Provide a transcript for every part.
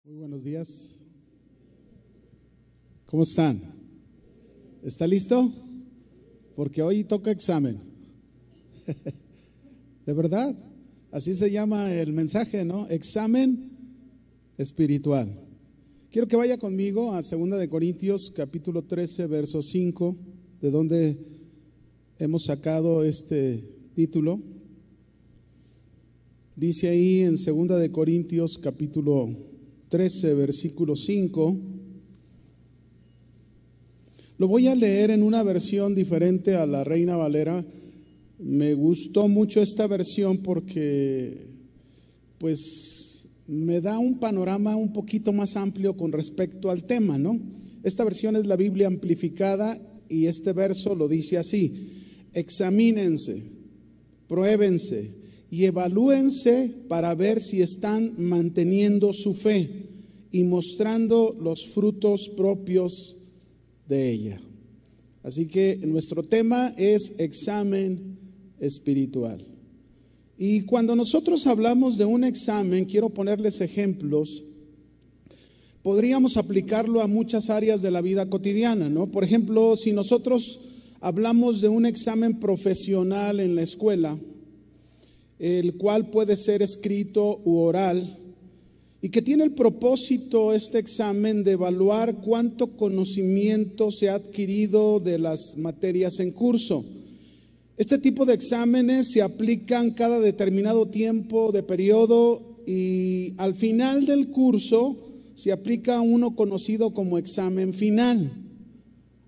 Muy buenos días. ¿Cómo están? ¿Está listo? Porque hoy toca examen. ¿De verdad? Así se llama el mensaje, ¿no? Examen espiritual. Quiero que vaya conmigo a 2 Corintios capítulo 13, verso 5, de donde hemos sacado este título. Dice ahí en 2 Corintios capítulo 13, versículo 5. Lo voy a leer en una versión diferente a la Reina Valera. Me gustó mucho esta versión porque pues me da un panorama un poquito más amplio con respecto al tema, ¿no? Esta versión es la Biblia amplificada y este verso lo dice así: examínense, pruébense y evalúense para ver si están manteniendo su fe y mostrando los frutos propios de ella. Así que nuestro tema es examen espiritual. Y cuando nosotros hablamos de un examen, quiero ponerles ejemplos. Podríamos aplicarlo a muchas áreas de la vida cotidiana, ¿no? Por ejemplo, si nosotros hablamos de un examen profesional en la escuela, el cual puede ser escrito u oral, y que tiene el propósito este examen de evaluar cuánto conocimiento se ha adquirido de las materias en curso. Este tipo de exámenes se aplican cada determinado tiempo de periodo y al final del curso se aplica uno conocido como examen final.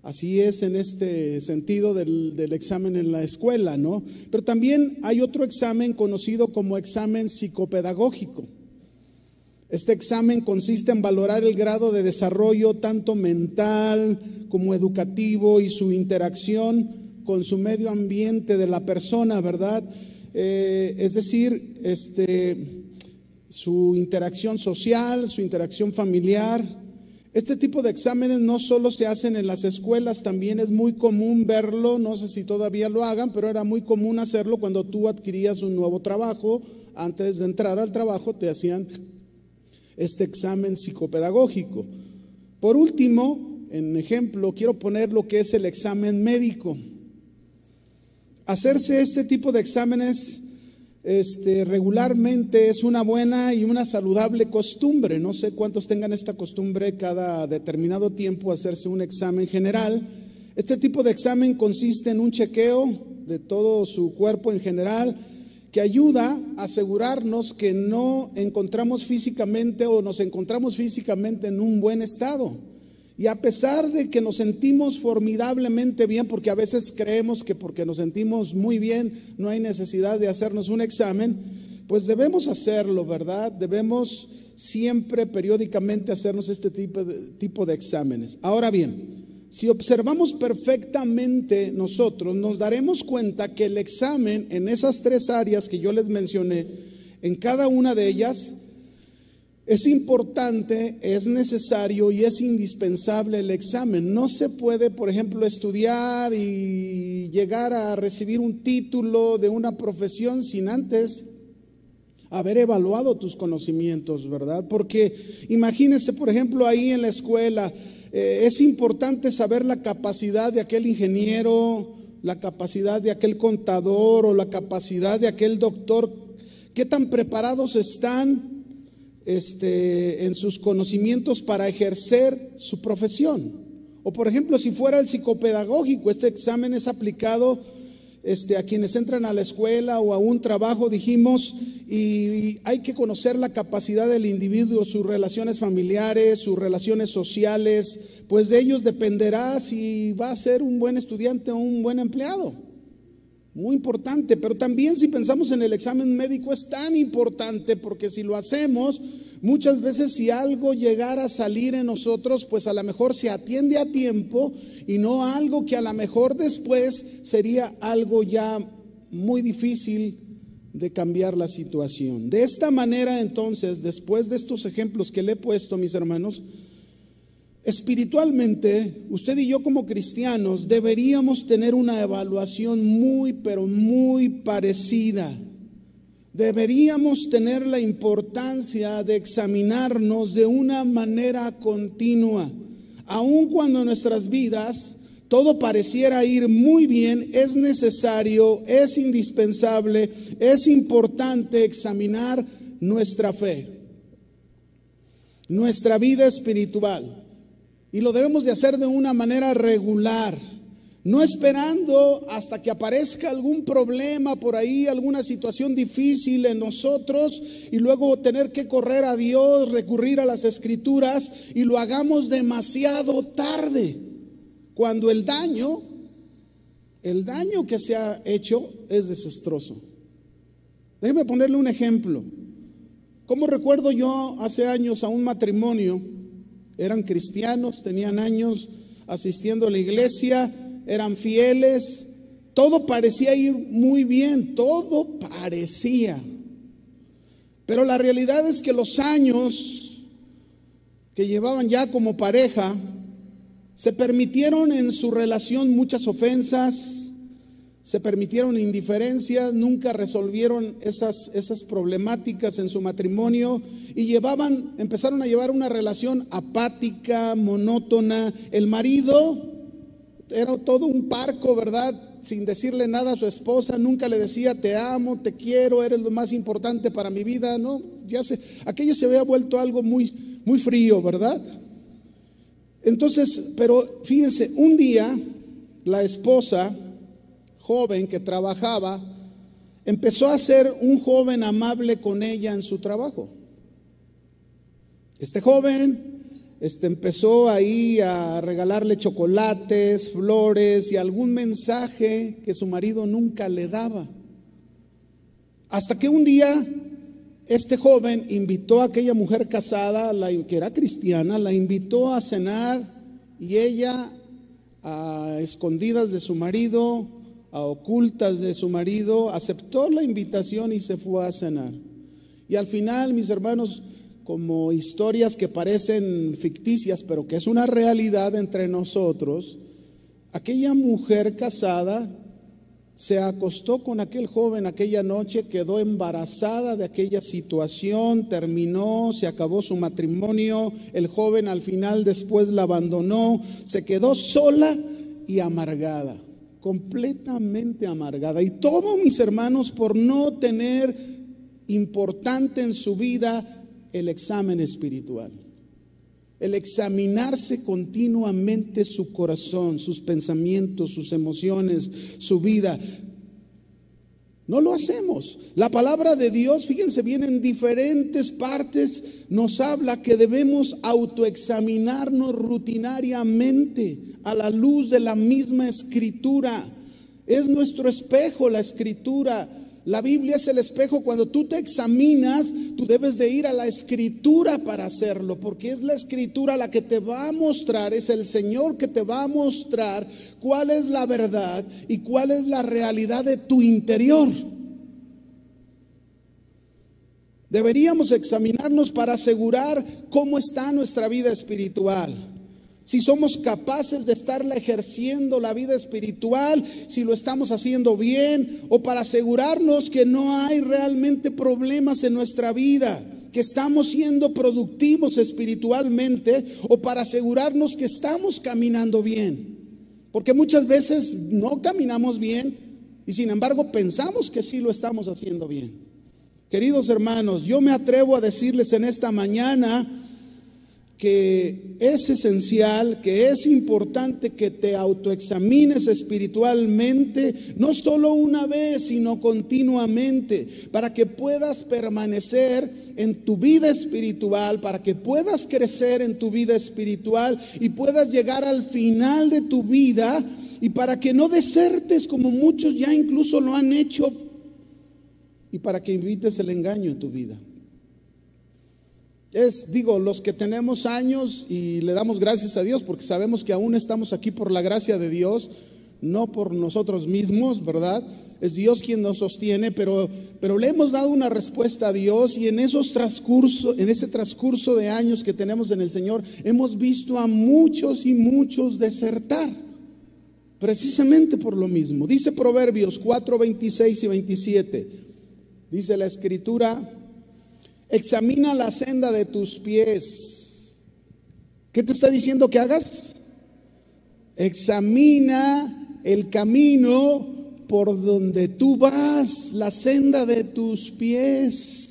Así es en este sentido del examen en la escuela, ¿no? Pero también hay otro examen conocido como examen psicopedagógico. Este examen consiste en valorar el grado de desarrollo tanto mental como educativo y su interacción con su medio ambiente de la persona, ¿verdad? Es decir, su interacción social, su interacción familiar. Este tipo de exámenes no solo se hacen en las escuelas, también es muy común verlo, no sé si todavía lo hagan, pero era muy común hacerlo cuando tú adquirías un nuevo trabajo. Antes de entrar al trabajo te hacían este examen psicopedagógico. Por último, en ejemplo, quiero poner lo que es el examen médico. Hacerse este tipo de exámenes regularmente es una buena y una saludable costumbre. No sé cuántos tengan esta costumbre cada determinado tiempo hacerse un examen general. Este tipo de examen consiste en un chequeo de todo su cuerpo en general, que ayuda a asegurarnos que no encontramos físicamente o nos encontramos físicamente en un buen estado. Y a pesar de que nos sentimos formidablemente bien, porque a veces creemos que porque nos sentimos muy bien no hay necesidad de hacernos un examen, pues debemos hacerlo, ¿verdad? Debemos siempre periódicamente hacernos este tipo de exámenes. Ahora bien, si observamos perfectamente nosotros, nos daremos cuenta que el examen en esas tres áreas que yo les mencioné, en cada una de ellas, es importante, es necesario y es indispensable el examen. No se puede, por ejemplo, estudiar y llegar a recibir un título de una profesión sin antes haber evaluado tus conocimientos, ¿verdad? Porque imagínense, por ejemplo, ahí en la escuela, es importante saber la capacidad de aquel ingeniero, la capacidad de aquel contador o la capacidad de aquel doctor, qué tan preparados están en sus conocimientos para ejercer su profesión. O por ejemplo, si fuera el psicopedagógico, este examen es aplicado a quienes entran a la escuela o a un trabajo, dijimos, y hay que conocer la capacidad del individuo, sus relaciones familiares, sus relaciones sociales, pues de ellos dependerá si va a ser un buen estudiante o un buen empleado. Muy importante. Pero también si pensamos en el examen médico es tan importante, porque si lo hacemos, muchas veces si algo llegara a salir en nosotros, pues a lo mejor se atiende a tiempo y no algo que a lo mejor después sería algo ya muy difícil de cambiar la situación. De esta manera, entonces, después de estos ejemplos que le he puesto, mis hermanos, espiritualmente, usted y yo como cristianos deberíamos tener una evaluación muy, pero muy parecida Deberíamos tener la importancia de examinarnos de una manera continua. Aun cuando en nuestras vidas todo pareciera ir muy bien, es necesario, es indispensable, es importante examinar nuestra fe, nuestra vida espiritual. Y lo debemos de hacer de una manera regular, no esperando hasta que aparezca algún problema por ahí, alguna situación difícil en nosotros y luego tener que correr a Dios, recurrir a las Escrituras y lo hagamos demasiado tarde, cuando el daño que se ha hecho es desastroso. Déjeme ponerle un ejemplo. ¿Cómo recuerdo yo hace años a un matrimonio? Eran cristianos, tenían años asistiendo a la iglesia, eran fieles, todo parecía ir muy bien, todo parecía. Pero la realidad es que los años que llevaban ya como pareja, se permitieron en su relación muchas ofensas, se permitieron indiferencias, nunca resolvieron esas problemáticas en su matrimonio y empezaron a llevar una relación apática, monótona. El marido era todo un parco, ¿verdad? Sin decirle nada a su esposa, nunca le decía te amo, te quiero, eres lo más importante para mi vida, ¿no? Aquello se había vuelto algo muy, muy frío, ¿verdad? Entonces, pero fíjense, un día la esposa joven que trabajaba empezó a ser un joven amable con ella en su trabajo. Este joven empezó ahí a regalarle chocolates, flores y algún mensaje que su marido nunca le daba. Hasta que un día este joven invitó a aquella mujer casada, que era cristiana, la invitó a cenar y ella, a escondidas de su marido, a ocultas de su marido, aceptó la invitación y se fue a cenar. Y al final, mis hermanos, como historias que parecen ficticias, pero que es una realidad entre nosotros, aquella mujer casada se acostó con aquel joven aquella noche, quedó embarazada de aquella situación, terminó, se acabó su matrimonio, el joven al final después la abandonó, se quedó sola y amargada, completamente amargada. Y todo, mis hermanos, por no tener importante en su vida el examen espiritual, el examinarse continuamente su corazón, sus pensamientos, sus emociones, su vida. No lo hacemos. La palabra de Dios, fíjense bien, en diferentes partes nos habla que debemos autoexaminarnos rutinariamente a la luz de la misma Escritura. Es nuestro espejo la Escritura. La Biblia es el espejo. Cuando tú te examinas, tú debes de ir a la Escritura para hacerlo, porque es la Escritura la que te va a mostrar, es el Señor que te va a mostrar cuál es la verdad y cuál es la realidad de tu interior. Deberíamos examinarnos para asegurar cómo está nuestra vida espiritual. Si somos capaces de estarla ejerciendo la vida espiritual, si lo estamos haciendo bien, o para asegurarnos que no hay realmente problemas en nuestra vida, que estamos siendo productivos espiritualmente, o para asegurarnos que estamos caminando bien. Porque muchas veces no caminamos bien y sin embargo pensamos que sí lo estamos haciendo bien. Queridos hermanos, yo me atrevo a decirles en esta mañana que es esencial, que es importante que te autoexamines espiritualmente, no solo una vez, sino continuamente, para que puedas permanecer en tu vida espiritual, para que puedas crecer en tu vida espiritual y puedas llegar al final de tu vida, y para que no desertes como muchos ya incluso lo han hecho, y para que evites el engaño en tu vida. Los que tenemos años y le damos gracias a Dios porque sabemos que aún estamos aquí por la gracia de Dios, no por nosotros mismos, ¿verdad? Es Dios quien nos sostiene, pero le hemos dado una respuesta a Dios, y en ese transcurso de años que tenemos en el Señor, hemos visto a muchos y muchos desertar, precisamente por lo mismo. Dice Proverbios 4, 26 y 27. Dice la Escritura, examina la senda de tus pies. ¿Qué te está diciendo que hagas? Examina el camino por donde tú vas, la senda de tus pies,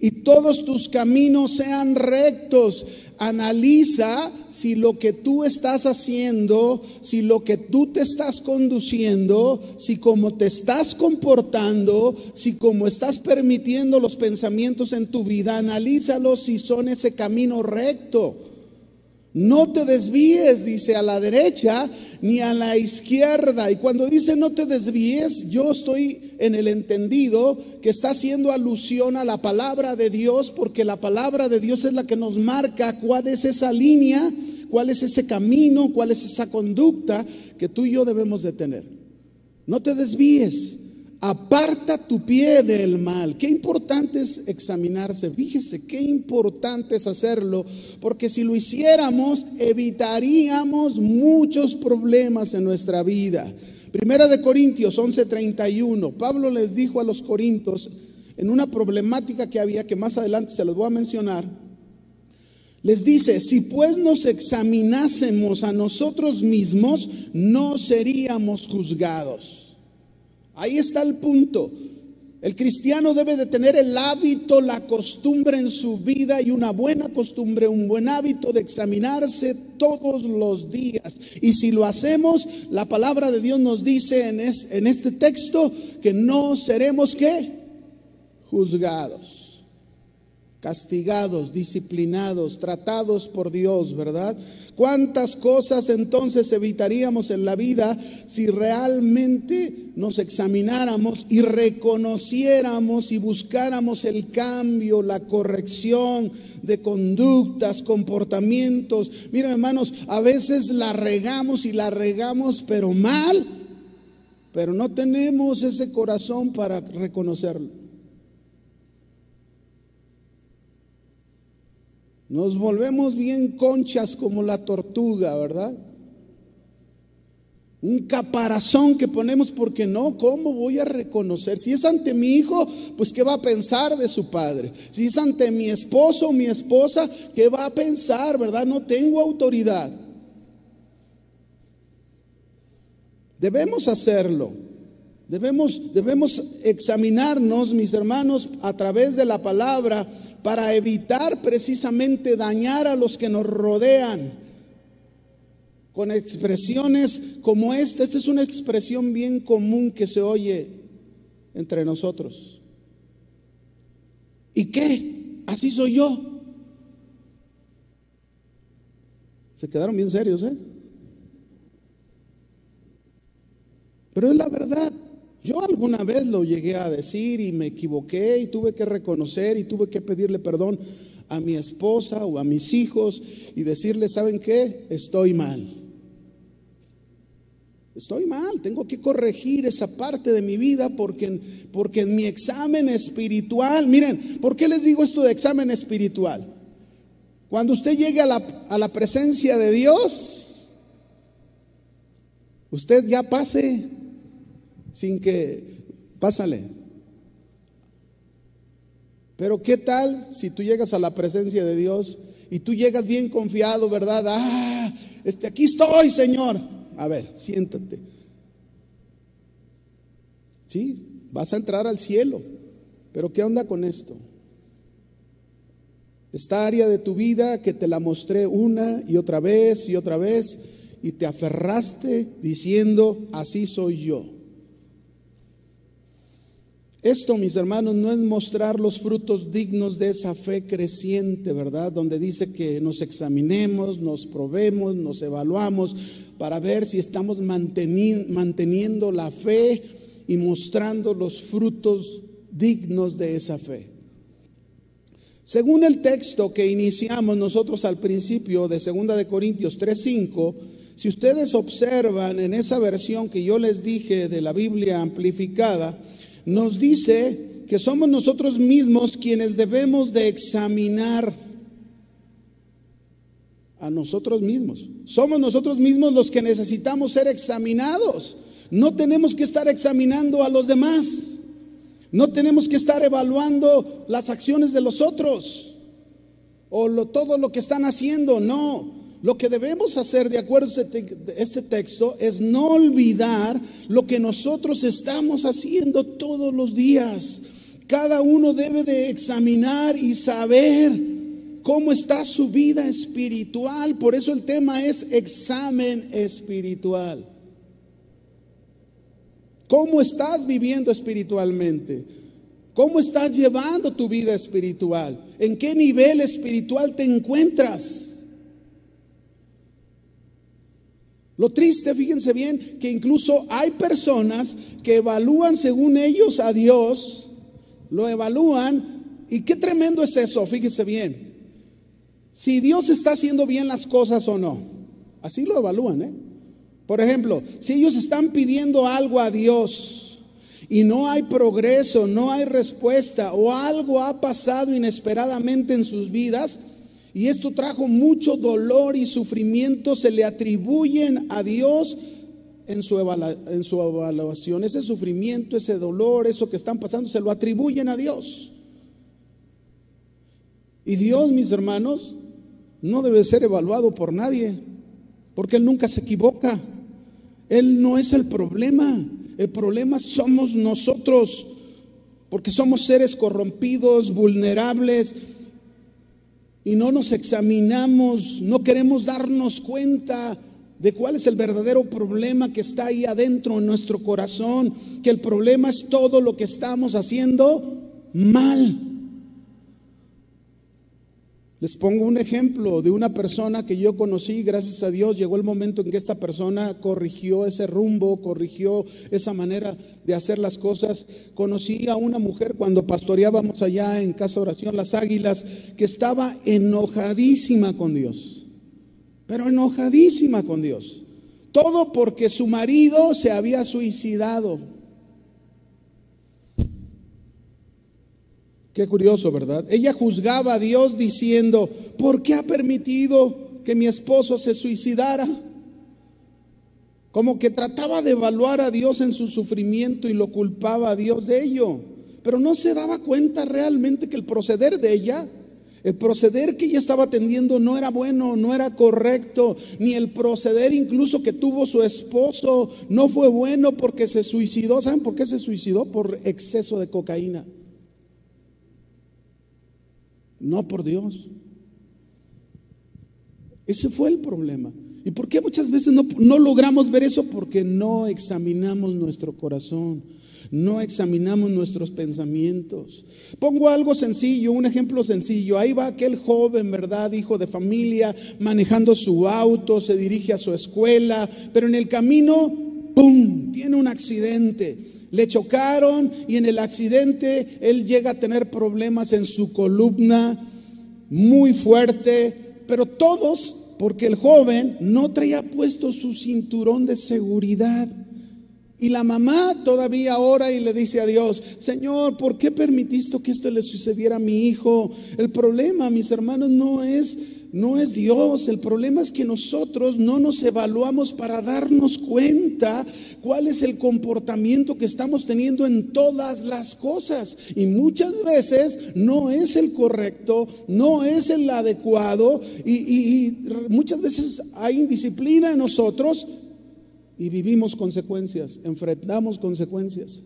y todos tus caminos sean rectos. Analiza si lo que tú estás haciendo, si lo que tú te estás conduciendo, si cómo te estás comportando, si cómo estás permitiendo los pensamientos en tu vida, analízalos si son ese camino recto. No te desvíes, dice, a la derecha ni a la izquierda. Y cuando dice no te desvíes, yo estoy en el entendido que está haciendo alusión a la palabra de Dios, porque la palabra de Dios es la que nos marca cuál es esa línea, cuál es ese camino, cuál es esa conducta que tú y yo debemos de tener. No te desvíes. Aparta tu pie del mal. Qué importante es examinarse. Fíjese qué importante es hacerlo, porque si lo hiciéramos evitaríamos muchos problemas en nuestra vida. Primera de Corintios 11:31. Pablo les dijo a los corintios en una problemática que había, que más adelante se los voy a mencionar. Les dice: si pues nos examinásemos a nosotros mismos, no seríamos juzgados. Ahí está el punto. El cristiano debe de tener el hábito, la costumbre en su vida, y una buena costumbre, un buen hábito de examinarse todos los días. Y si lo hacemos, la palabra de Dios nos dice en este texto que no seremos ¿qué? Juzgados, castigados, disciplinados, tratados por Dios, ¿verdad? ¿Cuántas cosas entonces evitaríamos en la vida si realmente nos examináramos y reconociéramos y buscáramos el cambio, la corrección de conductas, comportamientos? Miren, hermanos, a veces la regamos y la regamos, pero mal, pero no tenemos ese corazón para reconocerlo. Nos volvemos bien conchas como la tortuga, ¿verdad? Un caparazón que ponemos porque no, ¿cómo voy a reconocer? Si es ante mi hijo, pues ¿qué va a pensar de su padre? Si es ante mi esposo o mi esposa, ¿qué va a pensar, verdad? No tengo autoridad. Debemos hacerlo. Debemos examinarnos, mis hermanos, a través de la palabra, para evitar precisamente dañar a los que nos rodean con expresiones como esta. Esta es una expresión bien común que se oye entre nosotros. ¿Y qué? Así soy yo. Se quedaron bien serios, ¿eh? Pero es la verdad. Yo alguna vez lo llegué a decir y me equivoqué y tuve que reconocer y tuve que pedirle perdón a mi esposa o a mis hijos y decirles: ¿saben qué? Estoy mal. Estoy mal, tengo que corregir esa parte de mi vida porque en mi examen espiritual, miren, ¿por qué les digo esto de examen espiritual? Cuando usted llegue a la presencia de Dios, usted ya pase sin que, pásale. Pero ¿qué tal si tú llegas a la presencia de Dios y tú llegas bien confiado, ¿verdad? Aquí estoy, Señor. A ver, siéntate. Sí, vas a entrar al cielo. Pero ¿qué onda con esto? Esta área de tu vida que te la mostré una y otra vez y te aferraste diciendo: así soy yo. Esto, mis hermanos, no es mostrar los frutos dignos de esa fe creciente, ¿verdad? Donde dice que nos examinemos, nos probemos, nos evaluamos para ver si estamos manteniendo la fe y mostrando los frutos dignos de esa fe. Según el texto que iniciamos nosotros al principio de 2 de Corintios 3:5, si ustedes observan en esa versión que yo les dije de la Biblia amplificada, nos dice que somos nosotros mismos quienes debemos de examinar a nosotros mismos. Somos nosotros mismos los que necesitamos ser examinados. No tenemos que estar examinando a los demás. No tenemos que estar evaluando las acciones de los otros o todo lo que están haciendo. No, lo que debemos hacer, de acuerdo a este texto, es no olvidar lo que nosotros estamos haciendo todos los días. Cada uno debe de examinar y saber cómo está su vida espiritual. Por eso el tema es examen espiritual. ¿Cómo estás viviendo espiritualmente? ¿Cómo estás llevando tu vida espiritual? ¿En qué nivel espiritual te encuentras? Lo triste, fíjense bien, que incluso hay personas que evalúan según ellos a Dios, lo evalúan, y qué tremendo es eso, fíjense bien. Si Dios está haciendo bien las cosas o no, así lo evalúan, Por ejemplo, si ellos están pidiendo algo a Dios y no hay progreso, no hay respuesta, o algo ha pasado inesperadamente en sus vidas y esto trajo mucho dolor y sufrimiento, se le atribuyen a Dios en su evaluación. Ese sufrimiento, ese dolor, eso que están pasando, se lo atribuyen a Dios. Y Dios, mis hermanos, no debe ser evaluado por nadie, porque Él nunca se equivoca. Él no es el problema somos nosotros, porque somos seres corrompidos, vulnerables, y no nos examinamos, no queremos darnos cuenta de cuál es el verdadero problema que está ahí adentro en nuestro corazón, que el problema es todo lo que estamos haciendo mal. Les pongo un ejemplo de una persona que yo conocí. Gracias a Dios llegó el momento en que esta persona corrigió ese rumbo, corrigió esa manera de hacer las cosas. Conocí a una mujer cuando pastoreábamos allá en Casa Oración Las Águilas, que estaba enojadísima con Dios, pero enojadísima con Dios. Todo porque su marido se había suicidado. Qué curioso, ¿verdad? Ella juzgaba a Dios diciendo: ¿por qué ha permitido que mi esposo se suicidara? Como que trataba de evaluar a Dios en su sufrimiento y lo culpaba a Dios de ello. Pero no se daba cuenta realmente que el proceder de ella, el proceder que ella estaba teniendo no era bueno, no era correcto, ni el proceder incluso que tuvo su esposo no fue bueno, porque se suicidó. ¿Saben por qué se suicidó? Por exceso de cocaína. No por Dios. Ese fue el problema. ¿Y por qué muchas veces no logramos ver eso? Porque no examinamos nuestro corazón, no examinamos nuestros pensamientos. Pongo algo sencillo, un ejemplo sencillo. Ahí va aquel joven, ¿verdad? Hijo de familia, manejando su auto, se dirige a su escuela, pero en el camino, ¡pum!, tiene un accidente. Le chocaron y en el accidente él llega a tener problemas en su columna muy fuerte, pero todos porque el joven no traía puesto su cinturón de seguridad. Y la mamá todavía ora y le dice a Dios: Señor, ¿por qué permitiste que esto le sucediera a mi hijo? El problema, mis hermanos, no es Dios. El problema es que nosotros no nos evaluamos para darnos cuenta cuál es el comportamiento que estamos teniendo en todas las cosas. Y muchas veces no es el correcto, no es el adecuado, y muchas veces hay indisciplina en nosotros y vivimos consecuencias, enfrentamos consecuencias.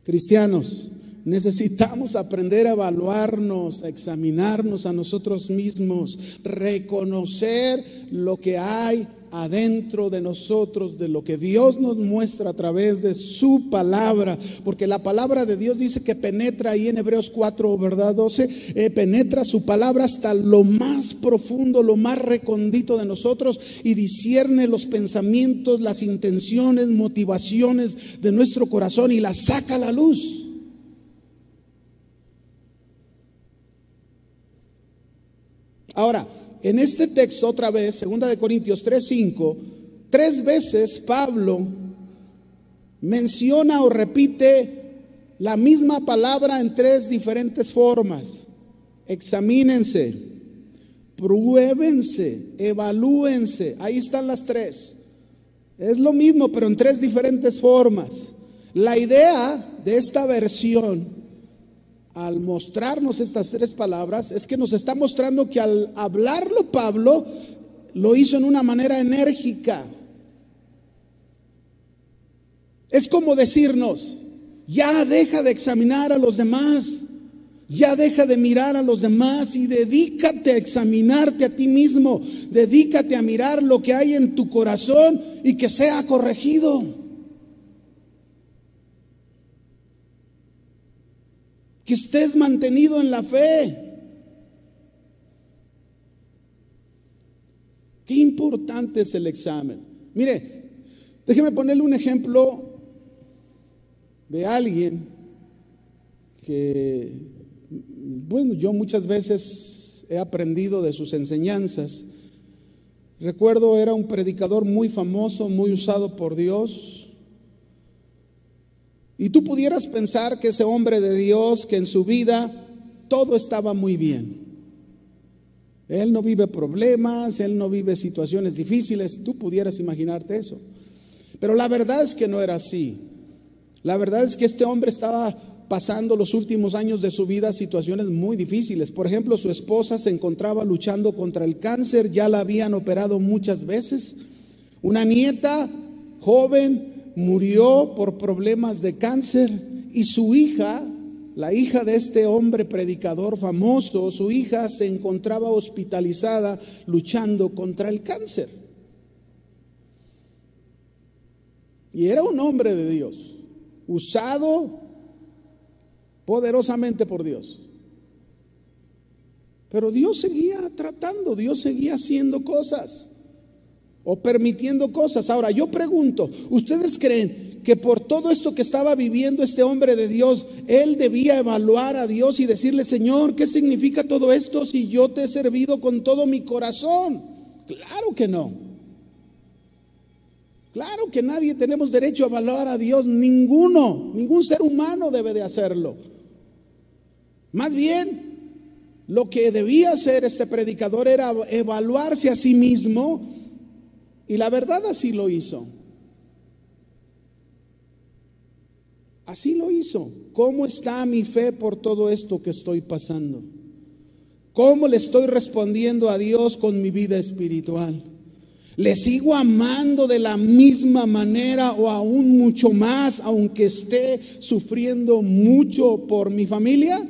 Cristianos, necesitamos aprender a evaluarnos, a examinarnos a nosotros mismos, reconocer lo que hay adentro de nosotros, de lo que Dios nos muestra a través de su palabra, porque la palabra de Dios dice que penetra, ahí en Hebreos 4, ¿verdad? 12, penetra su palabra hasta lo más profundo, lo más recóndito de nosotros, y discierne los pensamientos, las intenciones, motivaciones de nuestro corazón y las saca a la luz. Ahora, en este texto otra vez, 2 Corintios 3:5, 3 veces Pablo menciona o repite la misma palabra en 3 diferentes formas. Examínense, pruébense, evalúense. Ahí están las 3. Es lo mismo, pero en 3 diferentes formas. La idea de esta versión, al mostrarnos estas tres palabras, es que nos está mostrando que al hablarlo Pablo, lo hizo en una manera enérgica. Es como decirnos: ya deja de examinar a los demás, ya deja de mirar a los demás y dedícate a examinarte a ti mismo, dedícate a mirar lo que hay en tu corazón y que sea corregido. Que estés mantenido en la fe. Qué importante es el examen. Mire, déjeme ponerle un ejemplo de alguien que, bueno, yo muchas veces he aprendido de sus enseñanzas. Recuerdo, era un predicador muy famoso, muy usado por Dios. Y tú pudieras pensar que ese hombre de Dios, que en su vida todo estaba muy bien. Él no vive problemas, él no vive situaciones difíciles. Tú pudieras imaginarte eso. Pero la verdad es que no era así. La verdad es que este hombre estaba pasando los últimos años de su vida situaciones muy difíciles. Por ejemplo, su esposa se encontraba luchando contra el cáncer, ya la habían operado muchas veces. Una nieta joven murió por problemas de cáncer, y su hija, la hija de este hombre predicador famoso, su hija se encontraba hospitalizada luchando contra el cáncer. Y era un hombre de Dios, usado poderosamente por Dios. Pero Dios seguía tratando, Dios seguía haciendo cosas o permitiendo cosas. Ahora yo pregunto, ¿ustedes creen que por todo esto que estaba viviendo este hombre de Dios, él debía evaluar a Dios y decirle: Señor, ¿qué significa todo esto si yo te he servido con todo mi corazón? Claro que no. Claro que nadie tenemos derecho a evaluar a Dios, ningún ser humano debe de hacerlo. Más bien, lo que debía hacer este predicador era evaluarse a sí mismo, y la verdad así lo hizo. Así lo hizo. ¿Cómo está mi fe por todo esto que estoy pasando? ¿Cómo le estoy respondiendo a Dios con mi vida espiritual? ¿Le sigo amando de la misma manera o aún mucho más, aunque esté sufriendo mucho por mi familia?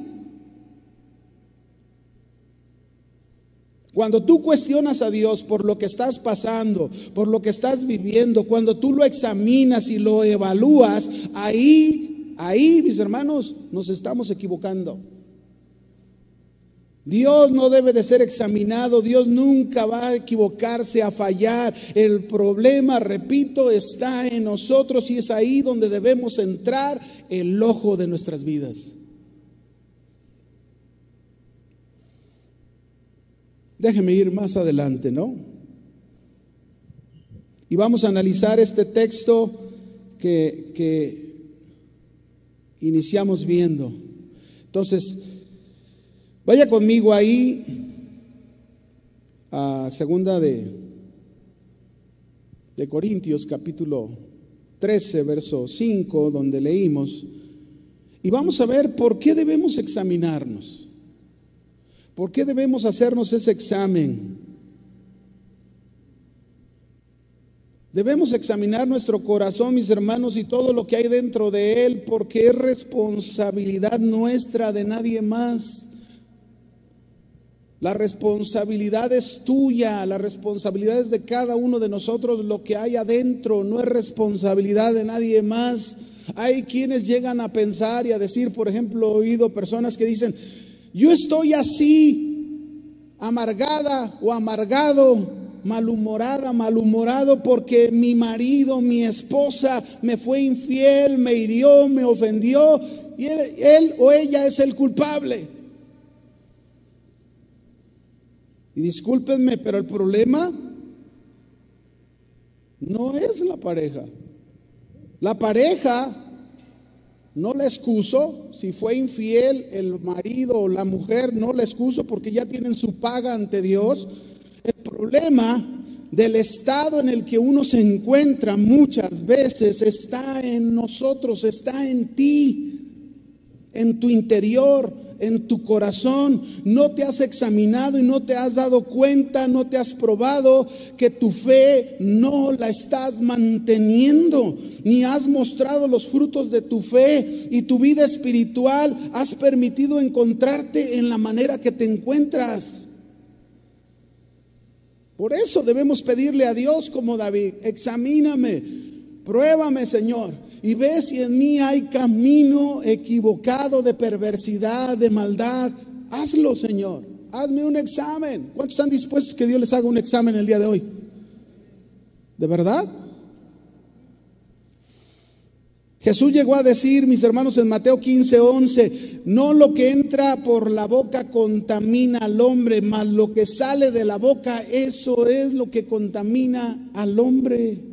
Cuando tú cuestionas a Dios por lo que estás pasando, por lo que estás viviendo, cuando tú lo examinas y lo evalúas, ahí, mis hermanos, nos estamos equivocando. Dios no debe de ser examinado, Dios nunca va a equivocarse, a fallar. El problema, repito, está en nosotros, y es ahí donde debemos entrar el ojo de nuestras vidas. Déjeme ir más adelante, ¿no? Y vamos a analizar este texto que iniciamos viendo. Entonces, vaya conmigo ahí a segunda de Corintios, capítulo 13, verso 5, donde leímos. Y vamos a ver por qué debemos examinarnos. ¿Por qué debemos hacernos ese examen? Debemos examinar nuestro corazón, mis hermanos, y todo lo que hay dentro de él, porque es responsabilidad nuestra, de nadie más. La responsabilidad es tuya, la responsabilidad es de cada uno de nosotros. Lo que hay adentro no es responsabilidad de nadie más. Hay quienes llegan a pensar y a decir, por ejemplo, he oído personas que dicen: yo estoy así, amargada o amargado, malhumorada, malhumorado, porque mi marido, mi esposa me fue infiel, me hirió, me ofendió, y él o ella es el culpable. Y discúlpenme, pero el problema no es la pareja. La pareja no la excuso. Si fue infiel el marido o la mujer, no la excuso, porque ya tienen su paga ante Dios. El problema del estado en el que uno se encuentra muchas veces está en nosotros, está en ti, en tu interior, en tu corazón. No te has examinado y no te has dado cuenta, no te has probado que tu fe no la estás manteniendo, ni has mostrado los frutos de tu fe, y tu vida espiritual has permitido encontrarte en la manera que te encuentras. Por eso debemos pedirle a Dios como David: examíname, pruébame, Señor, y ve si en mí hay camino equivocado de perversidad, de maldad. Hazlo, Señor, hazme un examen. ¿Cuántos están dispuestos que Dios les haga un examen el día de hoy? ¿De verdad? Jesús llegó a decir, mis hermanos, en Mateo 15:11, no lo que entra por la boca contamina al hombre, mas lo que sale de la boca, eso es lo que contamina al hombre.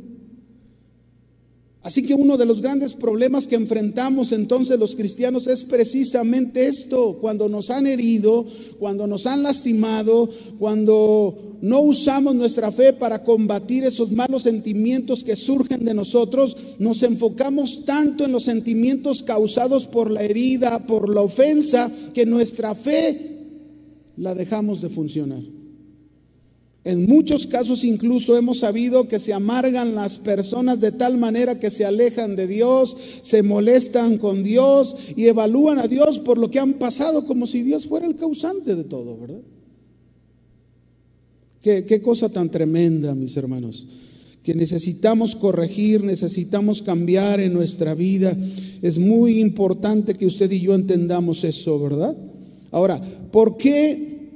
Así que uno de los grandes problemas que enfrentamos entonces los cristianos es precisamente esto: cuando nos han herido, cuando nos han lastimado, cuando no usamos nuestra fe para combatir esos malos sentimientos que surgen de nosotros, nos enfocamos tanto en los sentimientos causados por la herida, por la ofensa, que nuestra fe la dejamos de funcionar. En muchos casos incluso hemos sabido que se amargan las personas de tal manera que se alejan de Dios, se molestan con Dios y evalúan a Dios por lo que han pasado, como si Dios fuera el causante de todo, ¿verdad? Qué cosa tan tremenda, mis hermanos, que necesitamos corregir, necesitamos cambiar en nuestra vida. Es muy importante que usted y yo entendamos eso, ¿verdad? Ahora, ¿por qué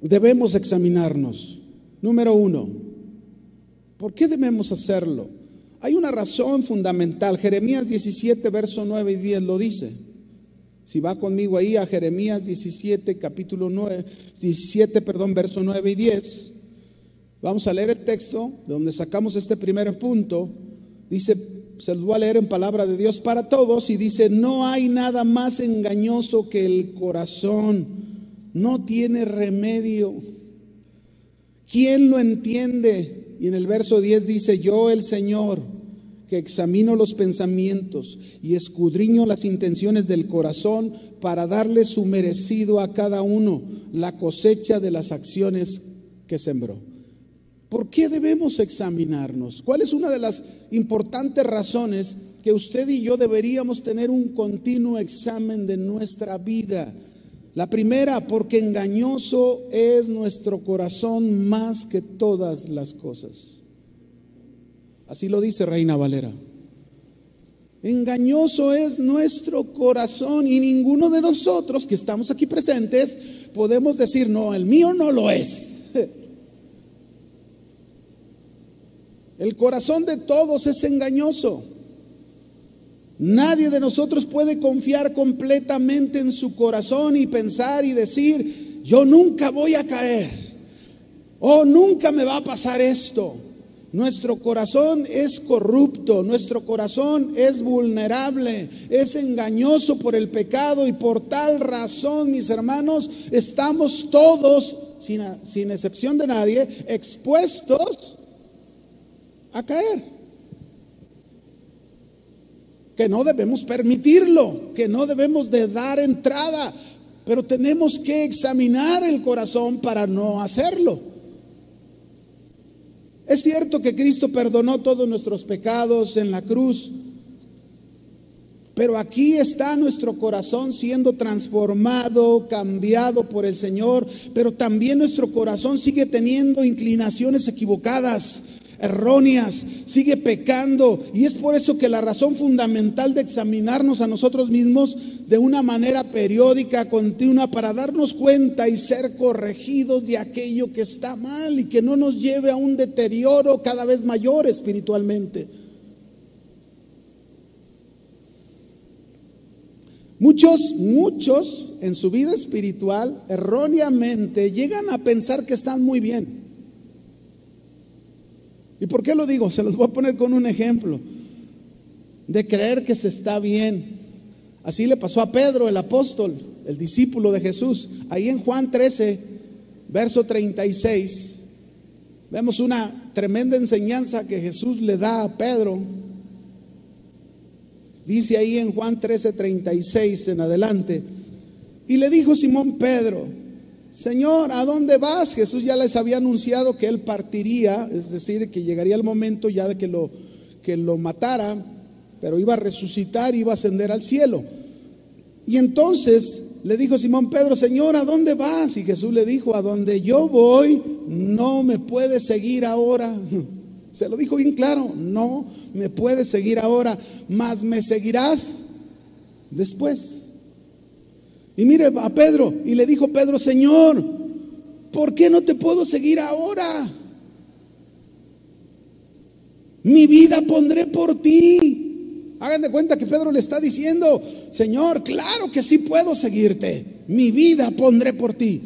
debemos examinarnos? Número uno, ¿por qué debemos hacerlo? Hay una razón fundamental. Jeremías 17, verso 9 y 10 lo dice. Si va conmigo ahí a Jeremías 17, verso 9 y 10. Vamos a leer el texto de donde sacamos este primer punto. Dice, se los voy a leer en palabra de Dios para todos, y dice: no hay nada más engañoso que el corazón, no tiene remedio. ¿Quién lo entiende? Y en el verso 10 dice: yo, el Señor, que examino los pensamientos y escudriño las intenciones del corazón, para darle su merecido a cada uno, la cosecha de las acciones que sembró. ¿Por qué debemos examinarnos? ¿Cuál es una de las importantes razones que usted y yo deberíamos tener un continuo examen de nuestra vida? La primera, porque engañoso es nuestro corazón más que todas las cosas. Así lo dice Reina Valera. Engañoso es nuestro corazón, y ninguno de nosotros que estamos aquí presentes podemos decir: no, el mío no lo es. El corazón de todos es engañoso. Nadie de nosotros puede confiar completamente en su corazón y pensar y decir: yo nunca voy a caer, o nunca me va a pasar esto. Nuestro corazón es corrupto, nuestro corazón es vulnerable, es engañoso por el pecado, y por tal razón, mis hermanos, estamos todos, sin excepción de nadie, expuestos a caer. Que no debemos permitirlo, que no debemos de dar entrada, pero tenemos que examinar el corazón para no hacerlo. Es cierto que Cristo perdonó todos nuestros pecados en la cruz, pero aquí está nuestro corazón siendo transformado, cambiado por el Señor, pero también nuestro corazón sigue teniendo inclinaciones equivocadas, erróneas, sigue pecando, y es por eso que la razón fundamental de examinarnos a nosotros mismos de una manera periódica, continua, para darnos cuenta y ser corregidos de aquello que está mal y que no nos lleve a un deterioro cada vez mayor espiritualmente. Muchos en su vida espiritual erróneamente llegan a pensar que están muy bien. ¿Y por qué lo digo? Se los voy a poner con un ejemplo de creer que se está bien. Así le pasó a Pedro, el apóstol, el discípulo de Jesús. Ahí en Juan 13, verso 36, Vemos una tremenda enseñanza que Jesús le da a Pedro. Dice ahí en Juan 13:36 en adelante: y le dijo Simón Pedro: Señor, ¿a dónde vas? Jesús ya les había anunciado que él partiría, es decir, que llegaría el momento ya de que lo matara, pero iba a resucitar, iba a ascender al cielo. Y entonces le dijo Simón Pedro: Señor, ¿a dónde vas? Y Jesús le dijo: a donde yo voy no me puedes seguir ahora. Se lo dijo bien claro: no me puedes seguir ahora, mas me seguirás después. Y mire a Pedro, y le dijo Pedro: Señor, ¿por qué no te puedo seguir ahora? Mi vida pondré por ti. Hagan de cuenta que Pedro le está diciendo: Señor, claro que sí puedo seguirte, mi vida pondré por ti.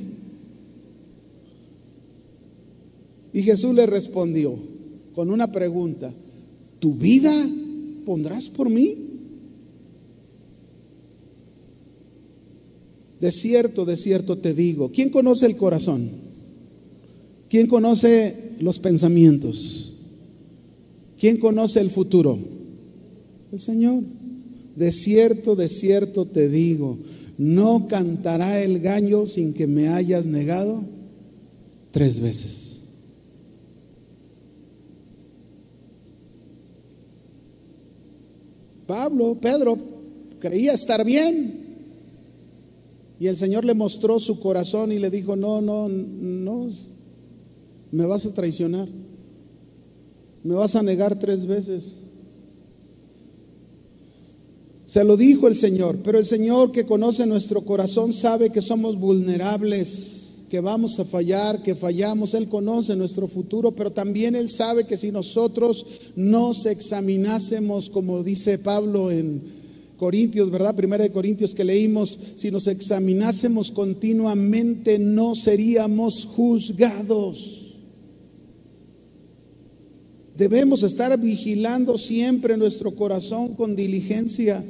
Y Jesús le respondió con una pregunta: ¿tu vida pondrás por mí? De cierto te digo. ¿Quién conoce el corazón? ¿Quién conoce los pensamientos? ¿Quién conoce el futuro? El Señor. De cierto te digo, no cantará el gallo sin que me hayas negado 3 veces. Pedro creía estar bien, y el Señor le mostró su corazón y le dijo: no, me vas a traicionar, me vas a negar 3 veces. Se lo dijo el Señor, pero el Señor, que conoce nuestro corazón, sabe que somos vulnerables, que vamos a fallar, que fallamos. Él conoce nuestro futuro, pero también Él sabe que si nosotros nos examinásemos, como dice Pablo en Corintios, ¿verdad? 1 Corintios que leímos: si nos examinásemos continuamente, no seríamos juzgados. Debemos estar vigilando siempre nuestro corazón con diligencia.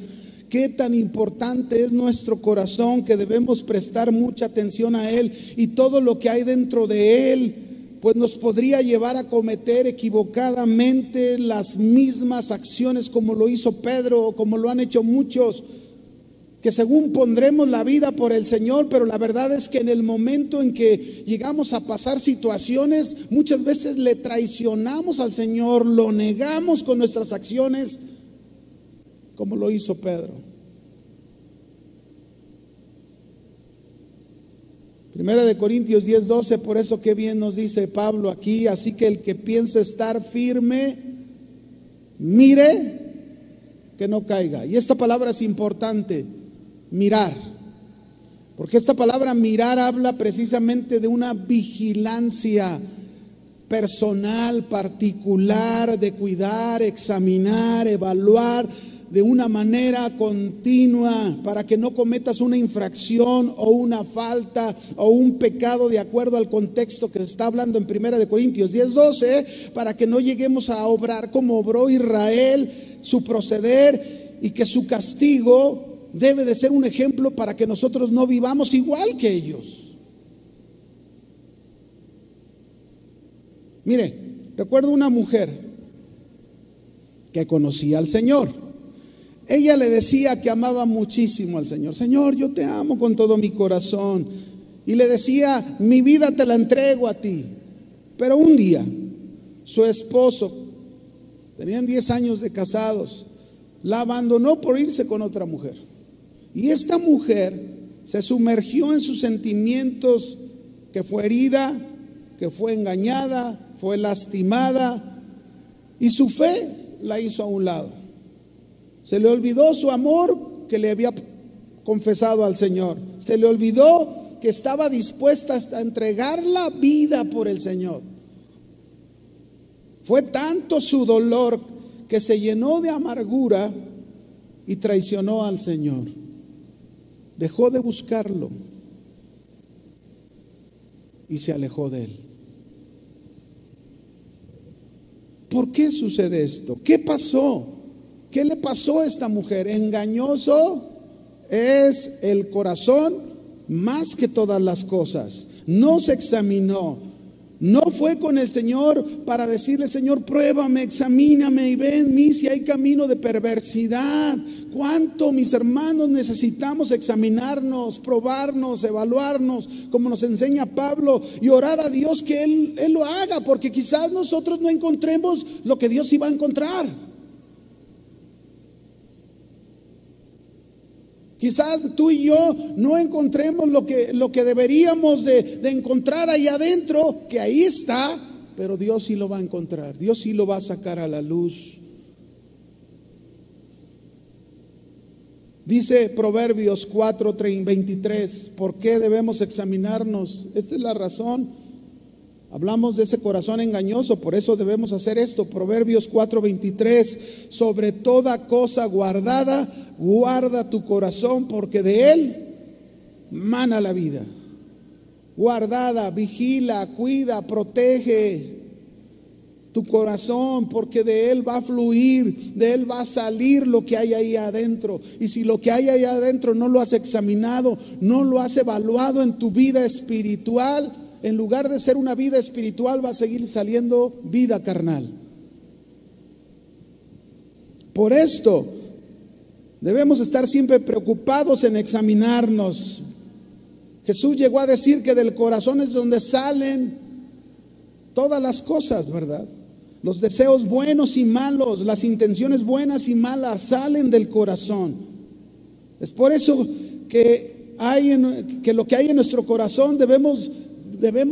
Qué tan importante es nuestro corazón, que debemos prestar mucha atención a él, y todo lo que hay dentro de él pues nos podría llevar a cometer equivocadamente las mismas acciones como lo hizo Pedro, o como lo han hecho muchos, que según pondremos la vida por el Señor, pero la verdad es que en el momento en que llegamos a pasar situaciones, muchas veces le traicionamos al Señor, lo negamos con nuestras acciones, como lo hizo Pedro. Primera de Corintios 10:12, por eso qué bien nos dice Pablo aquí: así que el que piense estar firme, mire que no caiga. Y esta palabra es importante: mirar, porque esta palabra mirar habla precisamente de una vigilancia personal, particular, de cuidar, examinar, evaluar de una manera continua, para que no cometas una infracción o una falta o un pecado de acuerdo al contexto que se está hablando en 1 de Corintios 10:12, para que no lleguemos a obrar como obró Israel, su proceder, y que su castigo debe de ser un ejemplo para que nosotros no vivamos igual que ellos. Mire, recuerdo una mujer que conocía al Señor. Ella le decía que amaba muchísimo al Señor. Señor, yo te amo con todo mi corazón. Y le decía: mi vida te la entrego a ti. Pero un día, su esposo, tenían 10 años de casados, la abandonó por irse con otra mujer. Y esta mujer se sumergió en sus sentimientos, que fue herida, que fue engañada, fue lastimada, y su fe la hizo a un lado. Se le olvidó su amor que le había confesado al Señor. Se le olvidó que estaba dispuesta hasta a entregar la vida por el Señor. Fue tanto su dolor que se llenó de amargura y traicionó al Señor. Dejó de buscarlo y se alejó de él. ¿Por qué sucede esto? ¿Qué pasó? ¿Qué le pasó a esta mujer? Engañoso es el corazón más que todas las cosas. No se examinó, No fue con el Señor para decirle: Señor, pruébame, examíname y ve en mí si hay camino de perversidad. ¿Cuánto, mis hermanos, necesitamos examinarnos, probarnos, evaluarnos, como nos enseña Pablo, y orar a Dios que Él lo haga? Porque quizás nosotros no encontremos lo que Dios iba a encontrar. Quizás tú y yo no encontremos lo que deberíamos de encontrar ahí adentro, que ahí está, pero Dios sí lo va a encontrar, Dios sí lo va a sacar a la luz. Dice Proverbios 4:23, ¿por qué debemos examinarnos? Esta es la razón. Hablamos de ese corazón engañoso, por eso debemos hacer esto. Proverbios 4:23, sobre toda cosa guardada, guarda tu corazón, porque de él mana la vida. Guardada, vigila, cuida, protege tu corazón, porque de él va a fluir, de él va a salir lo que hay ahí adentro. Y si lo que hay ahí adentro no lo has examinado, no lo has evaluado en tu vida espiritual, en lugar de ser una vida espiritual, va a seguir saliendo vida carnal. Por esto debemos estar siempre preocupados en examinarnos. Jesús llegó a decir que del corazón es donde salen todas las cosas, ¿verdad? Los deseos buenos y malos, las intenciones buenas y malas salen del corazón. Es por eso que lo que hay en nuestro corazón debemos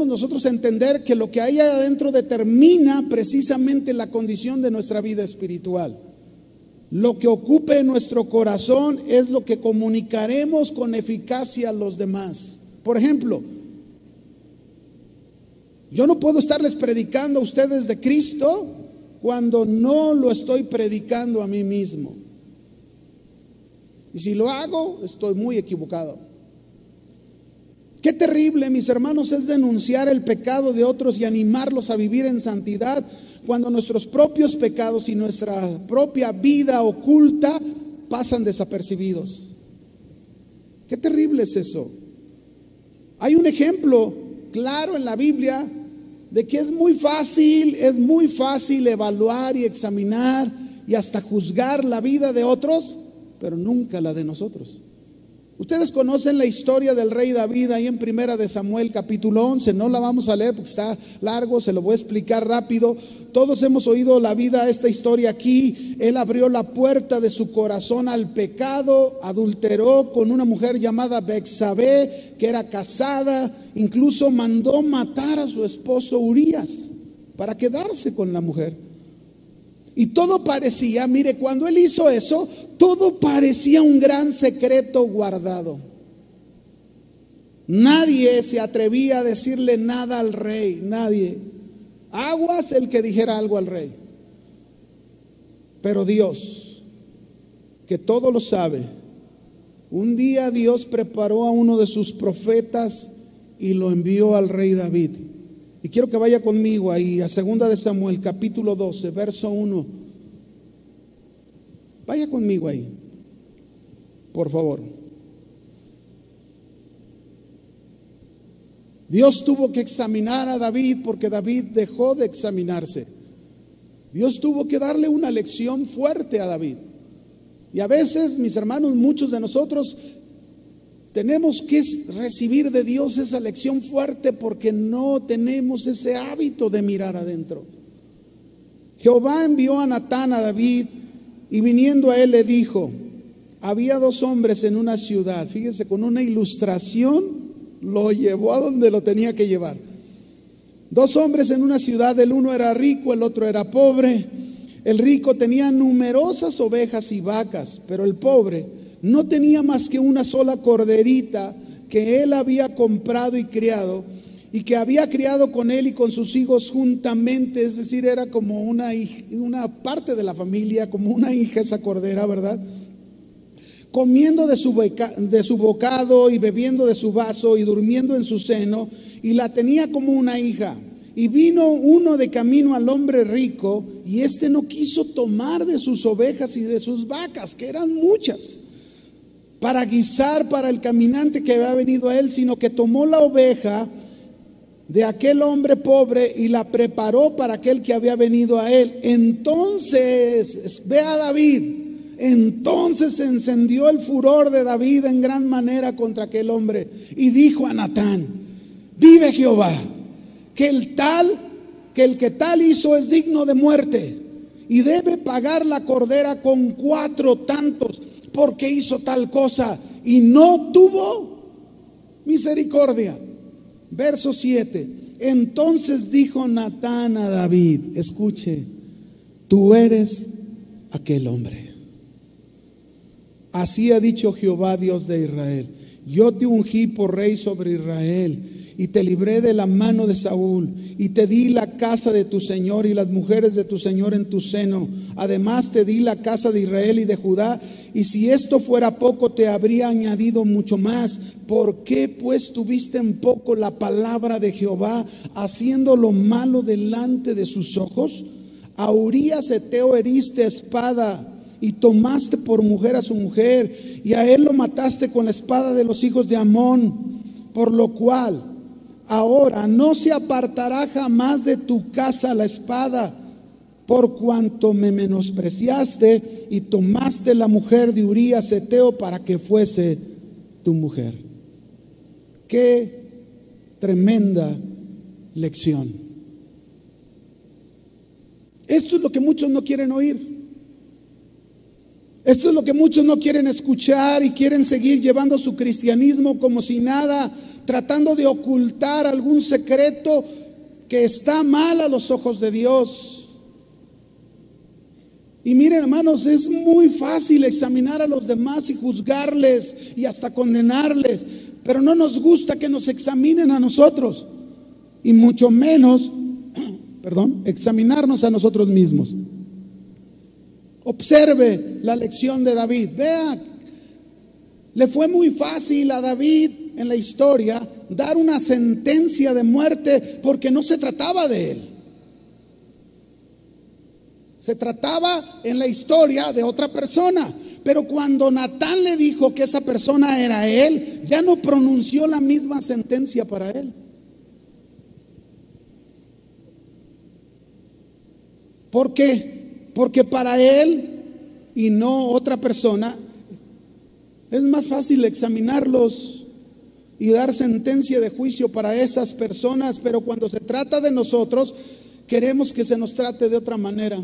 nosotros entender que lo que hay adentro determina precisamente la condición de nuestra vida espiritual. Lo que ocupe en nuestro corazón es lo que comunicaremos con eficacia a los demás. Por ejemplo, yo no puedo estarles predicando a ustedes de Cristo cuando no lo estoy predicando a mí mismo. Y si lo hago, estoy muy equivocado. Qué terrible, mis hermanos, es denunciar el pecado de otros y animarlos a vivir en santidad cuando nuestros propios pecados y nuestra propia vida oculta pasan desapercibidos. Qué terrible es eso. Hay un ejemplo claro en la Biblia de que es muy fácil evaluar y examinar y hasta juzgar la vida de otros, pero nunca la de nosotros. Ustedes conocen la historia del rey David ahí en Primera de Samuel capítulo 11. No la vamos a leer porque está largo, se lo voy a explicar rápido. Todos hemos oído esta historia aquí. Él abrió la puerta de su corazón al pecado, adulteró con una mujer llamada Betsabé, que era casada, incluso mandó matar a su esposo Urías para quedarse con la mujer. Y todo parecía, mire, cuando él hizo eso, todo parecía un gran secreto guardado. Nadie se atrevía a decirle nada al rey, nadie. Aguas el que dijera algo al rey. Pero Dios, que todo lo sabe, un día Dios preparó a uno de sus profetas y lo envió al rey David. Y quiero que vaya conmigo ahí a 2 de Samuel capítulo 12, verso 1. Vaya conmigo ahí, por favor. Dios tuvo que examinar a David porque David dejó de examinarse. Dios tuvo que darle una lección fuerte a David. Y a veces, mis hermanos, muchos de nosotros tenemos que recibir de Dios esa lección fuerte porque no tenemos ese hábito de mirar adentro. Jehová envió a Natán a David y viniendo a él le dijo: había 2 hombres en una ciudad. Fíjense, con una ilustración lo llevó a donde lo tenía que llevar. 2 hombres en una ciudad, el uno era rico, el otro era pobre. El rico tenía numerosas ovejas y vacas, pero el pobre no tenía más que una sola corderita que él había comprado y criado, y que había criado con él y con sus hijos juntamente. Es decir, era como una parte de la familia, como una hija esa cordera, ¿verdad? Comiendo de su bocado y bebiendo de su vaso y durmiendo en su seno, y la tenía como una hija. Y vino uno de camino al hombre rico, y éste no quiso tomar de sus ovejas y de sus vacas, que eran muchas, para guisar para el caminante que había venido a él, sino que tomó la oveja de aquel hombre pobre y la preparó para aquel que había venido a él. Entonces, ve a David, entonces se encendió el furor de David en gran manera contra aquel hombre y dijo a Natán: vive Jehová, que el que tal hizo es digno de muerte y debe pagar la cordera con 4 tantos, porque hizo tal cosa y no tuvo misericordia. Verso 7. Entonces dijo Natán a David: escuche, tú eres aquel hombre. Así ha dicho Jehová, Dios de Israel: yo te ungí por rey sobre Israel y te libré de la mano de Saúl y te di la casa de tu señor y las mujeres de tu señor en tu seno. Además te di la casa de Israel y de Judá, y si esto fuera poco te habría añadido mucho más. ¿Por qué pues tuviste en poco la palabra de Jehová, haciendo lo malo delante de sus ojos? A Urías Heteo heriste a espada y tomaste por mujer a su mujer, y a él lo mataste con la espada de los hijos de Amón. Por lo cual ahora no se apartará jamás de tu casa la espada, por cuanto me menospreciaste y tomaste la mujer de Urías Heteo para que fuese tu mujer. Qué tremenda lección. Esto es lo que muchos no quieren oír. Esto es lo que muchos no quieren escuchar y quieren seguir llevando su cristianismo como si nada, tratando de ocultar algún secreto que está mal a los ojos de Dios. Y miren, hermanos, es muy fácil examinar a los demás y juzgarles y hasta condenarles, pero no nos gusta que nos examinen a nosotros, y mucho menos, examinarnos a nosotros mismos. Observe la lección de David. Vea, le fue muy fácil a David en la historia dar una sentencia de muerte, porque no se trataba de él. Se trataba en la historia de otra persona. Pero cuando Natán le dijo que esa persona era él, ya no pronunció la misma sentencia para él. ¿Por qué? Porque para él y no otra persona es más fácil examinarlos y dar sentencia de juicio para esas personas, pero cuando se trata de nosotros, queremos que se nos trate de otra manera.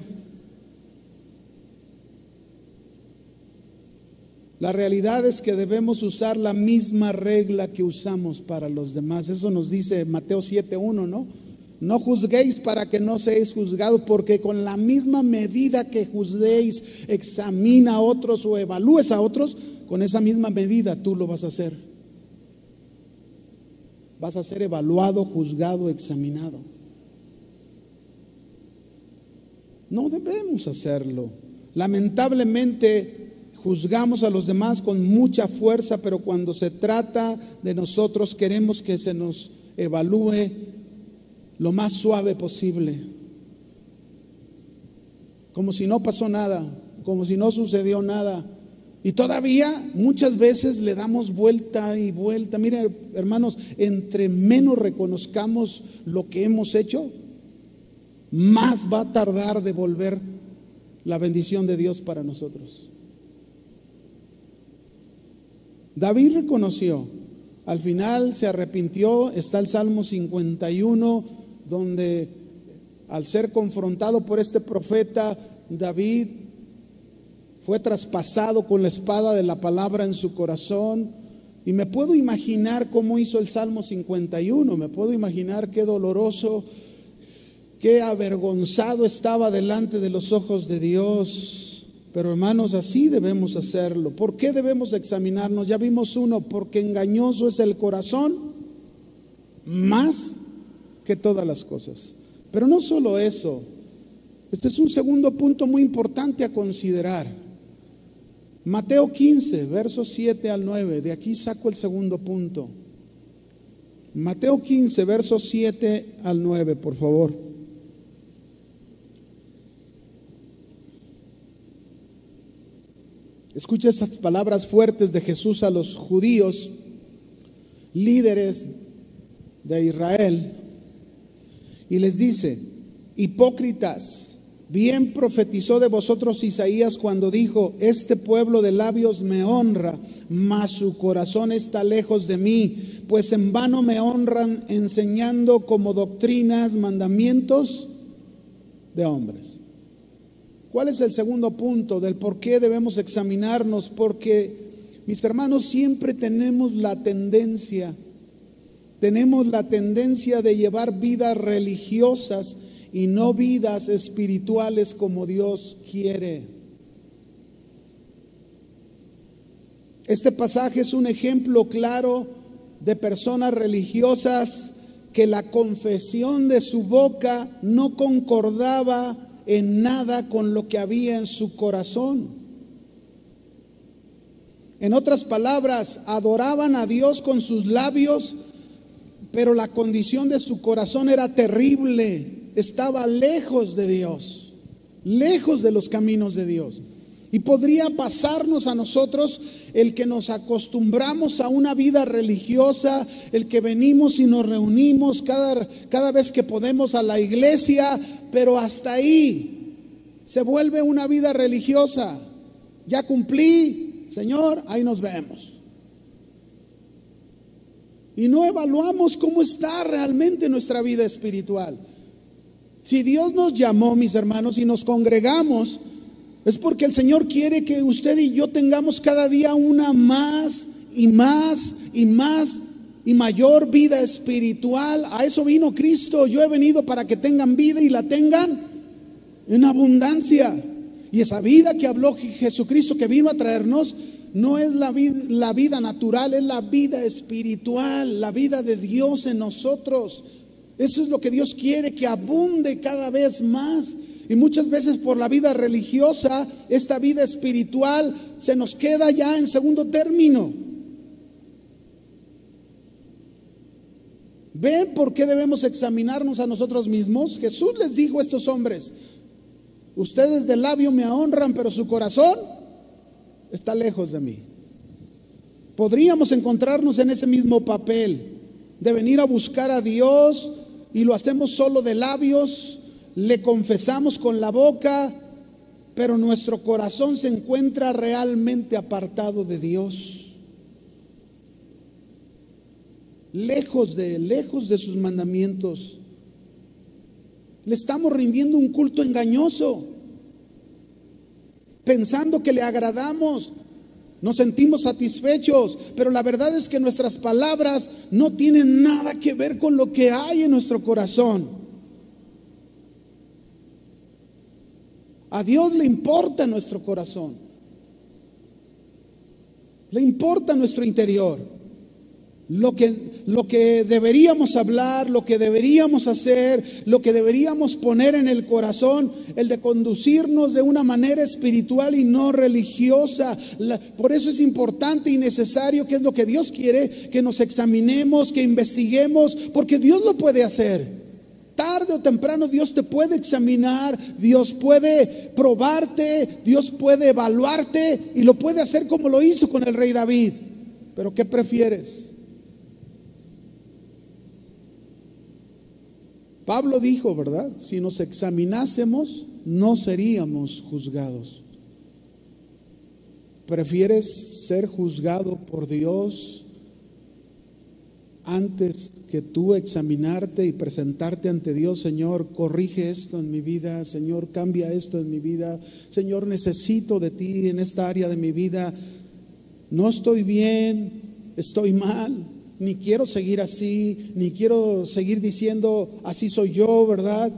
La realidad es que debemos usar la misma regla que usamos para los demás. Eso nos dice Mateo 7:1, ¿no? No juzguéis para que no seáis juzgados, porque con la misma medida que juzguéis, examina a otros o evalúes a otros, con esa misma medida tú lo vas a hacer. Vas a ser evaluado, juzgado, examinado. No debemos hacerlo. Lamentablemente juzgamos a los demás con mucha fuerza, pero cuando se trata de nosotros queremos que se nos evalúe lo más suave posible, como si no pasó nada, como si no sucedió nada. Y todavía muchas veces le damos vuelta y vuelta. Mira, hermanos, entre menos reconozcamos lo que hemos hecho, más va a tardar de volver la bendición de Dios para nosotros. David reconoció, al final se arrepintió. Está el Salmo 51, donde al ser confrontado por este profeta, David fue traspasado con la espada de la palabra en su corazón. Y me puedo imaginar cómo hizo el Salmo 51, me puedo imaginar qué doloroso, qué avergonzado estaba delante de los ojos de Dios. Pero hermanos, así debemos hacerlo. ¿Por qué debemos examinarnos? Ya vimos uno, porque engañoso es el corazón más que todas las cosas. Pero no solo eso, este es un segundo punto muy importante a considerar. Mateo 15, versos 7 al 9, de aquí saco el segundo punto. Mateo 15, versos 7 al 9, por favor. Escucha esas palabras fuertes de Jesús a los judíos, líderes de Israel. Y les dice: hipócritas, bien profetizó de vosotros Isaías cuando dijo: este pueblo de labios me honra, mas su corazón está lejos de mí, pues en vano me honran enseñando como doctrinas mandamientos de hombres. ¿Cuál es el segundo punto del por qué debemos examinarnos? Porque, mis hermanos, siempre tenemos la tendencia de llevar vidas religiosas y no vidas espirituales como Dios quiere. Este pasaje es un ejemplo claro de personas religiosas que la confesión de su boca no concordaba en nada con lo que había en su corazón. En otras palabras, adoraban a Dios con sus labios, pero la condición de su corazón era terrible. Estaba lejos de Dios, lejos de los caminos de Dios. Y podría pasarnos a nosotros el que nos acostumbramos a una vida religiosa, el que venimos y nos reunimos cada vez que podemos a la iglesia, pero hasta ahí se vuelve una vida religiosa. Ya cumplí, Señor, ahí nos vemos. Y no evaluamos cómo está realmente nuestra vida espiritual. Si Dios nos llamó, mis hermanos, y nos congregamos, es porque el Señor quiere que usted y yo tengamos cada día una más y más y más y mayor vida espiritual. A eso vino Cristo. Yo he venido para que tengan vida y la tengan en abundancia. Y esa vida que habló Jesucristo, que vino a traernos, no es la vida natural, es la vida espiritual, la vida de Dios en nosotros. Eso es lo que Dios quiere, que abunde cada vez más. Y muchas veces por la vida religiosa, esta vida espiritual se nos queda ya en segundo término. ¿Ven por qué debemos examinarnos a nosotros mismos? Jesús les dijo a estos hombres: ustedes de labio me honran, pero su corazón está lejos de mí. Podríamos encontrarnos en ese mismo papel de venir a buscar a Dios y lo hacemos solo de labios, le confesamos con la boca, pero nuestro corazón se encuentra realmente apartado de Dios, lejos de sus mandamientos. Le estamos rindiendo un culto engañoso, pensando que le agradamos, nos sentimos satisfechos, pero la verdad es que nuestras palabras no tienen nada que ver con lo que hay en nuestro corazón. A Dios le importa nuestro corazón, le importa nuestro interior. Lo que deberíamos hablar, lo que deberíamos hacer, lo que deberíamos poner en el corazón, el de conducirnos de una manera espiritual y no religiosa. Por eso es importante y necesario, que es lo que Dios quiere, que nos examinemos, que investiguemos, porque Dios lo puede hacer. Tarde o temprano Dios te puede examinar, Dios puede probarte, Dios puede evaluarte, y lo puede hacer como lo hizo con el rey David. Pero ¿qué prefieres? Pablo dijo, ¿verdad? Si nos examinásemos, no seríamos juzgados. ¿Prefieres ser juzgado por Dios antes que tú examinarte y presentarte ante Dios? Señor, corrige esto en mi vida. Señor, cambia esto en mi vida. Señor, necesito de ti en esta área de mi vida. No estoy bien, estoy mal. Ni quiero seguir así, ni quiero seguir diciendo así soy yo, ¿verdad?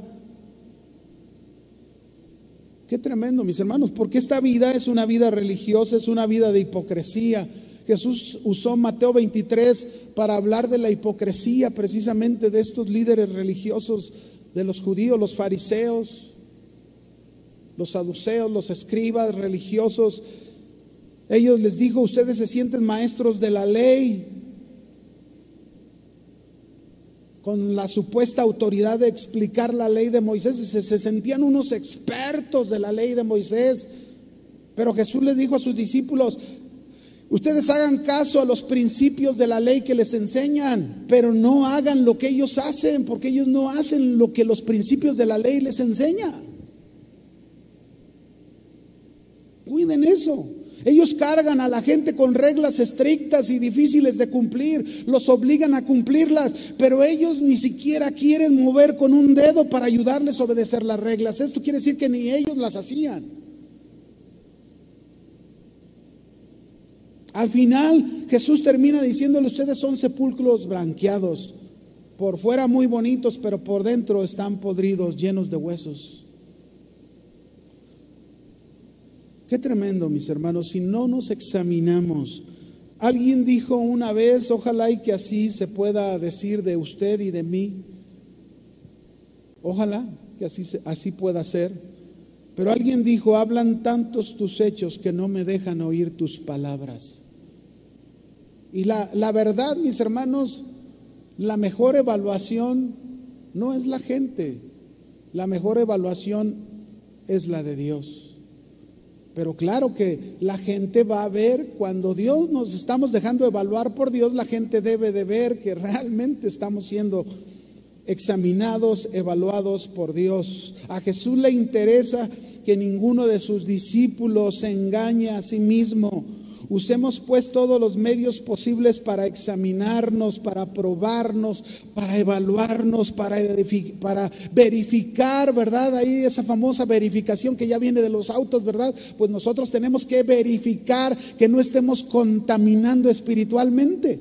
Qué tremendo, mis hermanos, porque esta vida es una vida religiosa, es una vida de hipocresía. Jesús usó Mateo 23 para hablar de la hipocresía precisamente de estos líderes religiosos, de los judíos, los fariseos, los saduceos, los escribas religiosos. Ellos les dijo: ustedes se sienten maestros de la ley, con la supuesta autoridad de explicar la ley de Moisés, y se sentían unos expertos de la ley de Moisés. Pero Jesús les dijo a sus discípulos: Ustedes hagan caso a los principios de la ley que les enseñan, pero no hagan lo que ellos hacen, porque ellos no hacen lo que los principios de la ley les enseñan. Cuiden eso. Ellos cargan a la gente con reglas estrictas y difíciles de cumplir, los obligan a cumplirlas, pero ellos ni siquiera quieren mover con un dedo para ayudarles a obedecer las reglas. Esto quiere decir que ni ellos las hacían. Al final Jesús termina diciéndole: ustedes son sepulcros blanqueados, por fuera muy bonitos, pero por dentro están podridos, llenos de huesos. Qué tremendo, mis hermanos, si no nos examinamos. Alguien dijo una vez, ojalá y que así se pueda decir de usted y de mí. Ojalá que así pueda ser. Pero alguien dijo: hablan tantos tus hechos que no me dejan oír tus palabras. Y la verdad, mis hermanos, la mejor evaluación no es la gente. La mejor evaluación es la de Dios. Pero claro que la gente va a ver, cuando Dios nos estamos dejando evaluar por Dios, la gente debe de ver que realmente estamos siendo examinados, evaluados por Dios. A Jesús le interesa que ninguno de sus discípulos se engañe a sí mismo. Usemos pues todos los medios posibles para examinarnos, para probarnos, para evaluarnos, para verificar, ¿verdad? Ahí esa famosa verificación que ya viene de los autos, ¿verdad? Pues nosotros tenemos que verificar que no estemos contaminando espiritualmente.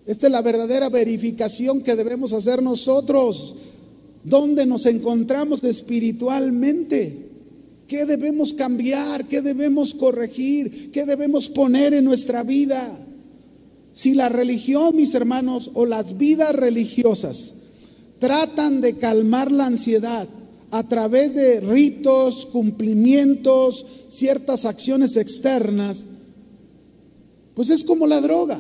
Esta es la verdadera verificación que debemos hacer nosotros. ¿Dónde nos encontramos espiritualmente? ¿Qué debemos cambiar? ¿Qué debemos corregir? ¿Qué debemos poner en nuestra vida? Si la religión, mis hermanos, o las vidas religiosas tratan de calmar la ansiedad a través de ritos, cumplimientos, ciertas acciones externas, pues es como la droga.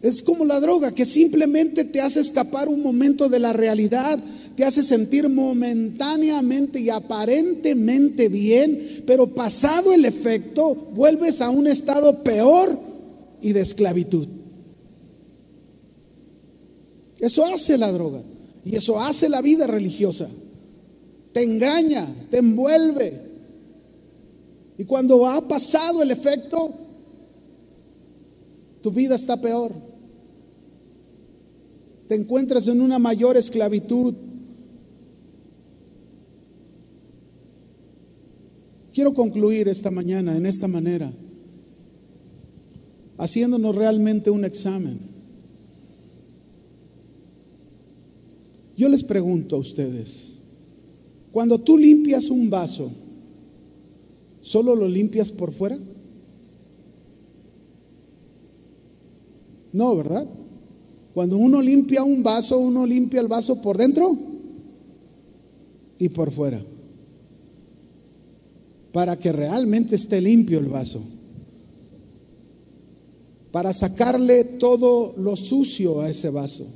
Es como la droga, que simplemente te hace escapar un momento de la realidad, te hace sentir momentáneamente y aparentemente bien, pero pasado el efecto vuelves a un estado peor y de esclavitud. Eso hace la droga y eso hace la vida religiosa. Te engaña, te envuelve, y cuando ha pasado el efecto, tu vida está peor. Te encuentras en una mayor esclavitud. Quiero concluir esta mañana en esta manera, haciéndonos realmente un examen. Yo les pregunto a ustedes, cuando tú limpias un vaso, ¿solo lo limpias por fuera? No, ¿verdad? Cuando uno limpia un vaso, uno limpia el vaso por dentro y por fuera, para que realmente esté limpio el vaso, para sacarle todo lo sucio a ese vaso.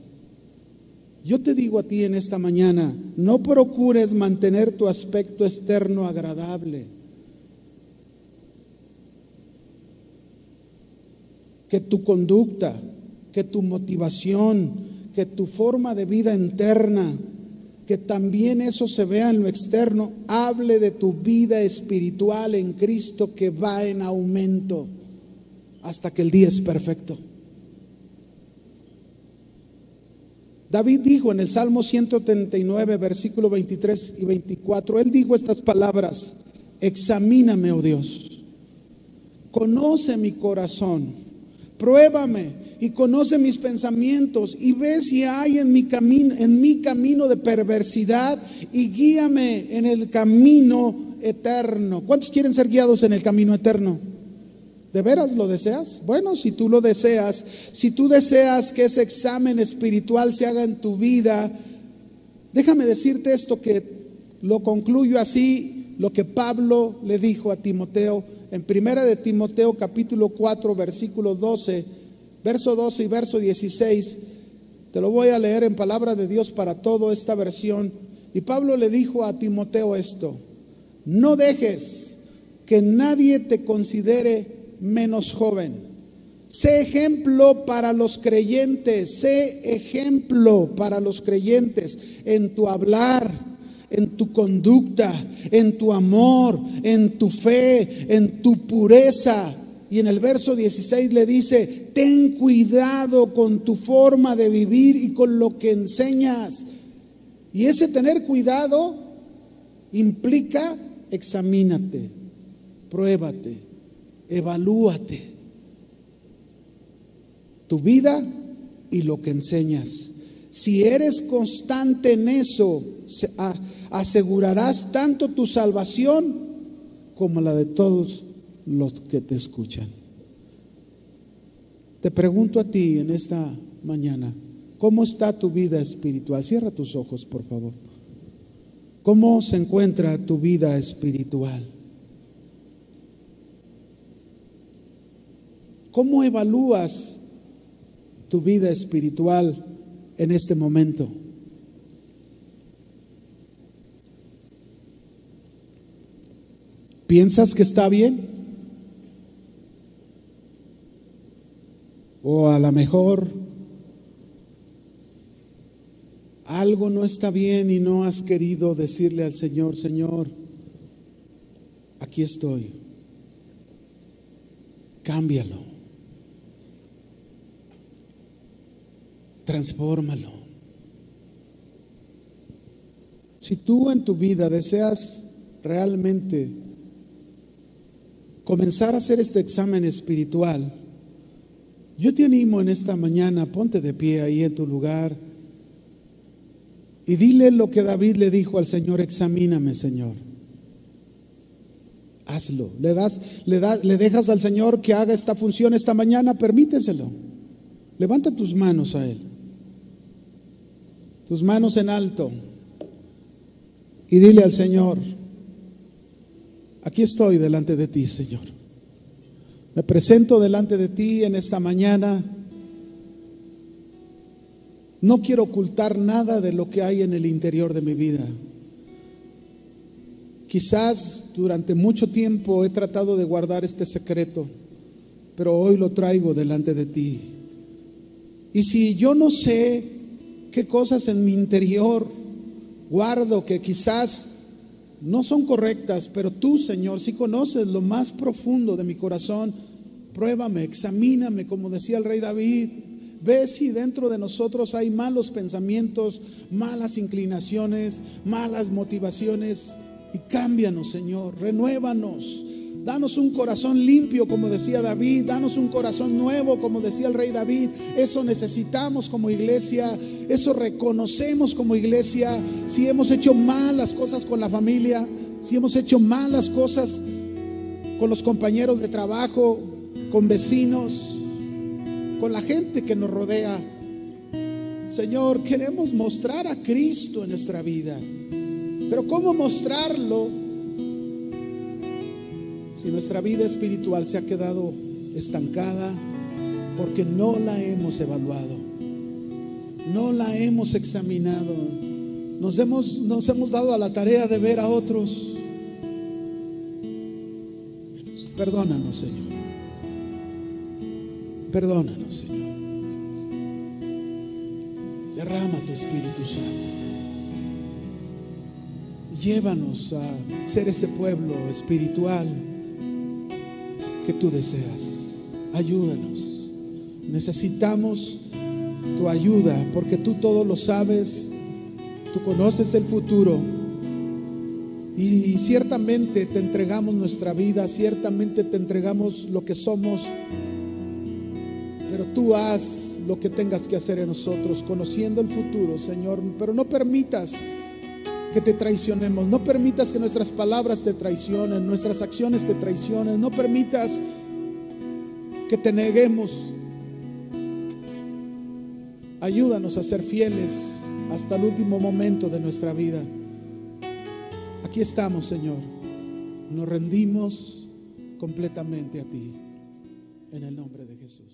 Yo te digo a ti en esta mañana, no procures mantener tu aspecto externo agradable. Que tu conducta, que tu motivación, que tu forma de vida interna, que también eso se vea en lo externo, hable de tu vida espiritual en Cristo, que va en aumento hasta que el día es perfecto. David dijo en el Salmo 139, versículo 23 y 24, él dijo estas palabras: examíname, oh Dios, conoce mi corazón, pruébame y conoce mis pensamientos, y ve si hay en mi camino de perversidad, y guíame en el camino eterno. ¿Cuántos quieren ser guiados en el camino eterno? ¿De veras lo deseas? Bueno, si tú lo deseas, si tú deseas que ese examen espiritual se haga en tu vida, déjame decirte esto, que lo concluyo así, lo que Pablo le dijo a Timoteo en 1 de Timoteo capítulo 4 versículo 12, verso 12 y verso 16. Te lo voy a leer en palabra de Dios para toda esta versión. Y Pablo le dijo a Timoteo esto: No dejes que nadie te considere menos joven. Sé ejemplo para los creyentes, sé ejemplo para los creyentes en tu hablar, en tu conducta, en tu amor, en tu fe, en tu pureza. Y en el verso 16 le dice: ten cuidado con tu forma de vivir y con lo que enseñas. Y ese tener cuidado implica: examínate, pruébate, evalúate tu vida y lo que enseñas. Si eres constante en eso, asegurarás tanto tu salvación como la de todos los que te escuchan. Te pregunto a ti en esta mañana: ¿cómo está tu vida espiritual? Cierra tus ojos, por favor. ¿Cómo se encuentra tu vida espiritual? ¿Cómo evalúas tu vida espiritual en este momento? ¿Piensas que está bien? O a lo mejor algo no está bien y no has querido decirle al Señor: Señor, aquí estoy, cámbialo, transfórmalo. Si tú en tu vida deseas realmente comenzar a hacer este examen espiritual, yo te animo en esta mañana: ponte de pie ahí en tu lugar y dile lo que David le dijo al Señor: examíname, Señor. Hazlo. Le dejas al Señor que haga esta función esta mañana, permíteselo. Levanta tus manos a Él, tus manos en alto, y dile al Señor: aquí estoy delante de ti, Señor. Me presento delante de ti en esta mañana. No quiero ocultar nada de lo que hay en el interior de mi vida. Quizás durante mucho tiempo he tratado de guardar este secreto, pero hoy lo traigo delante de ti. Y si yo no sé qué cosas en mi interior guardo que quizás no son correctas, pero tú, Señor, sí conoces lo más profundo de mi corazón, pruébame, examíname, como decía el rey David. Ve si dentro de nosotros hay malos pensamientos, malas inclinaciones, malas motivaciones, y cámbianos, Señor, renuévanos. Danos un corazón limpio, como decía David. Danos un corazón nuevo, como decía el rey David. Eso necesitamos como iglesia. Eso reconocemos como iglesia. Si hemos hecho mal las cosas con la familia, si hemos hecho mal las cosas con los compañeros de trabajo, con vecinos, con la gente que nos rodea, Señor, queremos mostrar a Cristo en nuestra vida. Pero ¿cómo mostrarlo si nuestra vida espiritual se ha quedado estancada? Porque no la hemos evaluado, no la hemos examinado. Nos hemos dado a la tarea de ver a otros. Perdónanos, Señor. Perdónanos, Señor. Derrama tu Espíritu Santo. Llévanos a ser ese pueblo espiritual que tú deseas. Ayúdanos. Necesitamos tu ayuda, porque tú todo lo sabes. Tú conoces el futuro. Y ciertamente te entregamos nuestra vida, ciertamente te entregamos lo que somos. Pero tú haz lo que tengas que hacer en nosotros, conociendo el futuro, Señor. Pero no permitas que te traicionemos. No permitas que nuestras palabras te traicionen, nuestras acciones te traicionen. No permitas que te neguemos. Ayúdanos a ser fieles hasta el último momento de nuestra vida. Aquí estamos, Señor. Nos rendimos completamente a ti, en el nombre de Jesús.